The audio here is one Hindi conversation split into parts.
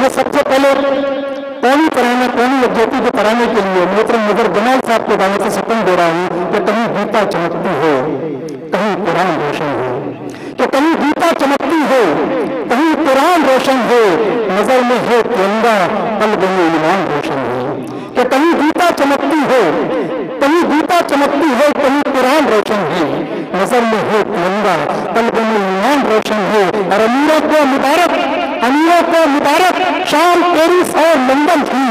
मैं सबसे पहले कौनी तराना, कौनी ज्योति के तराने के लिए मोहतरम नजर जमाल साहब के दावत से सपन दे रहा हूँ कि कहीं गीता चमकती हो, कहीं कुरान रोशन हो, कि कहीं गीता चमकती हो, कहीं कुरान रोशन हो, नजर में हो तिरंगा, कल्ब में ईमान रोशन हो, कि कहीं गीता चमकती हो, कहीं गीता चमकती हो, कहीं कुरान रोशन हो, नजर में हो तिरंगा, कल्ब में ईमान रोशन हो। और अमीरों को मुबारक, अमीरों को मुबारक शाम पेरिस और लंदन की,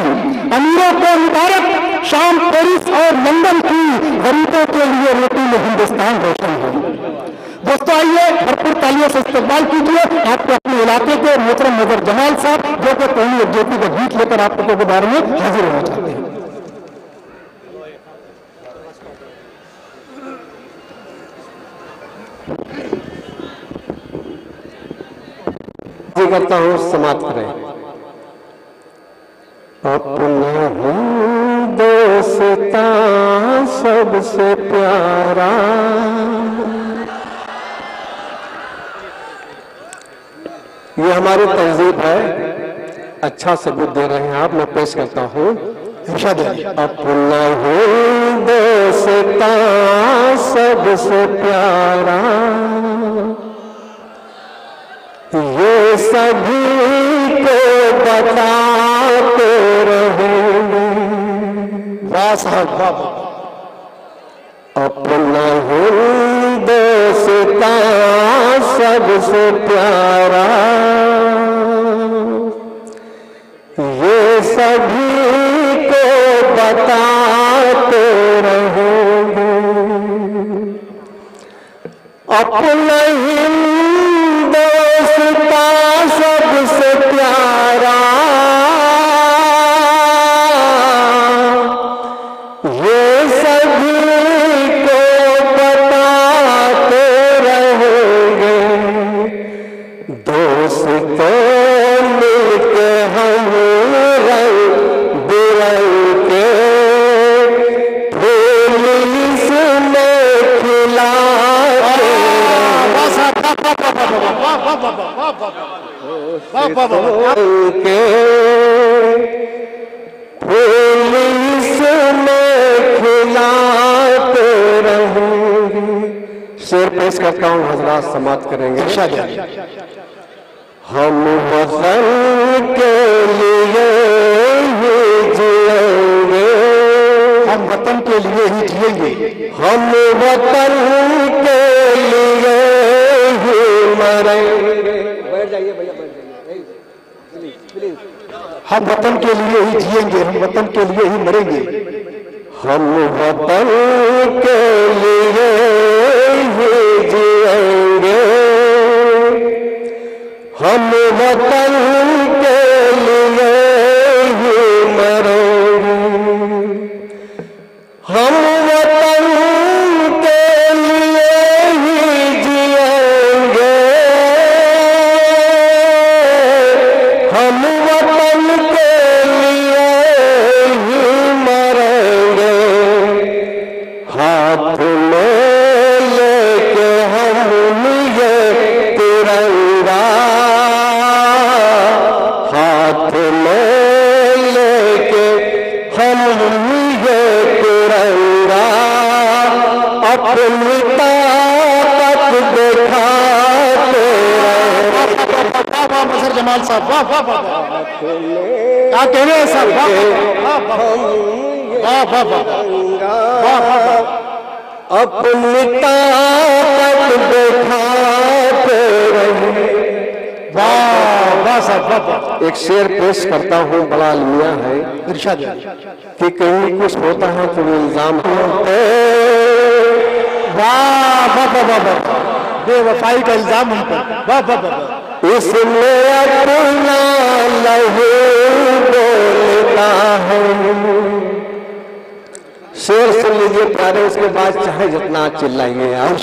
अमीरों को मुबारक शाम पेरिस और लंदन की, गरीबों के लिए रोटी में हिंदुस्तान रोशन हो। दोस्तों आइए भरपूर तालियों से इस्तकबाल कीजिए आपके अपने इलाके के मोहतरम नजर जमाल साहब, जो कि कौमी ज्योति का गीत लेकर आप लोगों के बारे में हाजिर होना चाहते हैं। करता हूँ, समाप्त करें। अपना दोस्ता सबसे प्यारा, ये हमारी तहजीब है। अच्छा सबूत दे रहे हैं आप, मैं पेश करता हूँ। अपना दोस्ता सबसे प्यारा, ये सभी को बताते रहेंगे। वाह साहब वाह। अपना दोस्ता सबसे प्यारा, ये सभी को बताते रहेंगे। अपना दोस्ता सबसे प्यारा, ये सभी को बताते रहेंगे। दोस्तों मिलके हम रंग बिरंग के फूल इसमें खिलाते के फूल इसमें खिलाते रहेंगे। शेर पेश करता हूँ, हजरात समाप्त करेंगे। हम वतन के लिए ही जिएंगे, हम वतन के लिए ही जिएंगे, हम वतन के लिए ही मरेंगे। बैठ जाइए भैया, बैठ जाइए प्लीज प्लीज। हम वतन के लिए ही जिएंगे, हम वतन के लिए ही मरेंगे, हम वतन के लिए ही जिएंगे, हम वतन के लिए ही मरेंगे। हम वतन के लिए ही जिएंगे, हम वतन के लिए ही मरेंगे। हाथ में लेके हम ये तिरंगा, हाथ में लेके हम ये तिरंगा, अपनी ताकत दिखाते नजर जमाल साहब वाह वाह वाह। क्या कह रहे हैं साहब, अपनी ताकत दिखाते रहे। वाह वाह साहब वाह। एक शेर पेश करता हूँ, बड़ा अलमिया है। इरशाद कि कहीं कुछ होता है तो वो इल्जाम होते। वाह वाह वाह वाह, बेवफाई का इल्जाम उन पर। वाह वाह वाह। इसमें अपना लहू बोलता है। शेर सुन लीजिए प्यारे, उसके बाद चाहे जितना चिल्लाइए आप,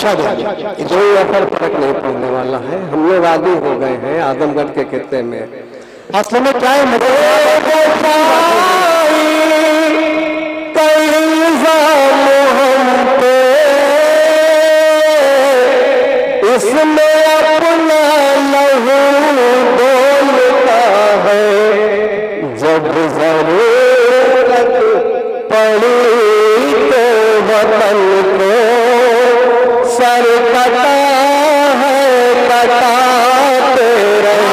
कोई असर फर्क नहीं पड़ने वाला है। हम लोग आदि हो गए हैं आजमगढ़ के खित्ते में। असल में क्या है, इसमें अपना लहू बोलता है। पड़ी तो वतन को सर कटा है कटाते रहे।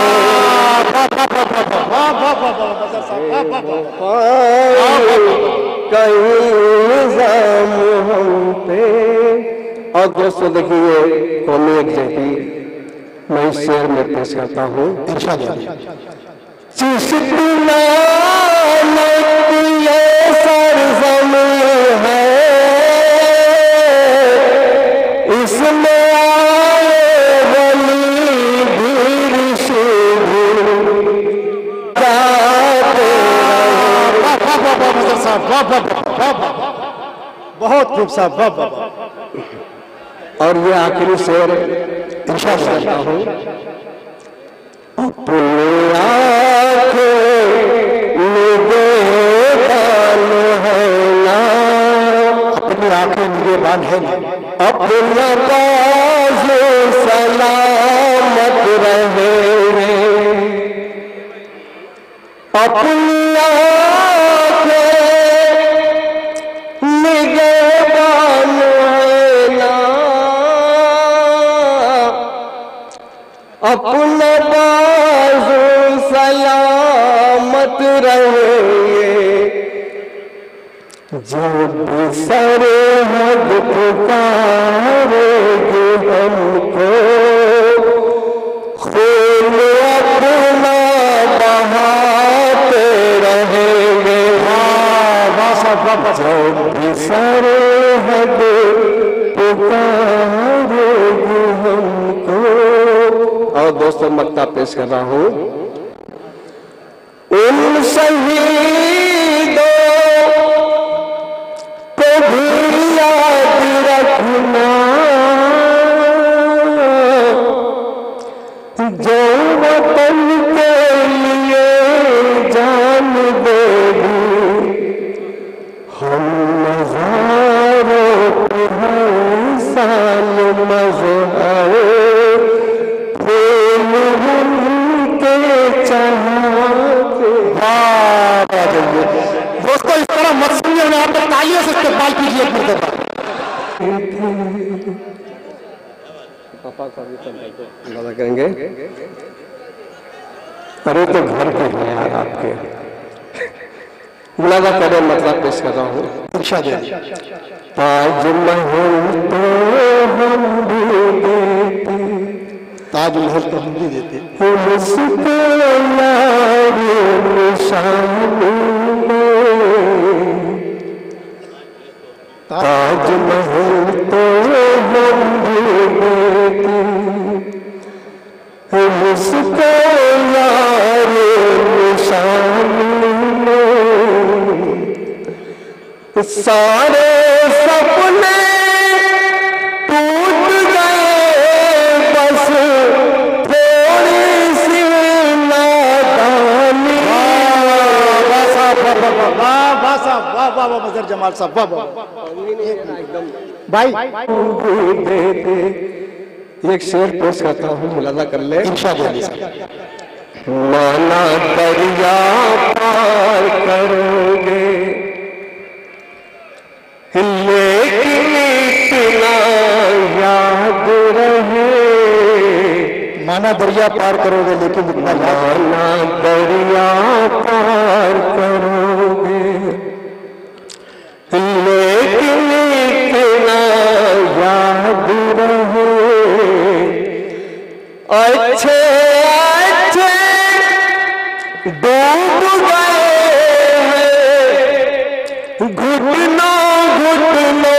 कहीं निजाम हम पे। और दोस्तों देखिए कौमी एग्जैक्टली मैं इस शेर में पेश करता हूँ। चिश्तना ये सरज़मीं है, इसमें आए वली भीड़ बहुत खूब साहब। और ये आखिरी शेर इरशाद करता हूँ। अपनी आँखें निगहबान है ना, अपनी आंखें निगहबान है ना, अपना बाज़ सलामत रहे। अपनी आँखें निगहबान है ना, अपना बाज़ सलामत रहे। जब सरहद पुकारेगी हमको, खून अपना बहाते रहेंगे। जब सरहद पुकारेगी हमको। और दोस्तों मक्ता पेश कर रहा हूँ। उन शहीदों को भी याद रखना, जो वतन के लिए जान देगी। हम मज़ारों पे हर साल मज़हर दोस्तों इस तरह मत सुनिए, उन्हें आप तालियों से इस्तेमाल कीजिए एक मरतबा। पापा का भी अंदाजा करेंगे। अरे तो घर पे हैं यार आपके, मुलाजा करें मतलब पेश कर रहा हूँ। इरशाद है। ताजमहल तो हम भी देते, ताजमहल तो हम भी देते, उसके नारी निशानी ताजमहल तो हम भी देते, उसके नारी निशानी सारे सपने टूट गए, बस थोड़ी सी नादानी। वाह मजहर जमाल साहब, वाह भाई। एक शेर पेश करता हूँ, मुलाजा कर ले। इरशाद है। माना दरिया पार करोगे, लेकिन इतना याद रहे। माना दरिया पार करोगे लेकिन इतना माना दरिया पार करोगे, लेकिन इतना याद रहे। अच्छे अच्छे डूब गए हैं घुटनों घुटनों।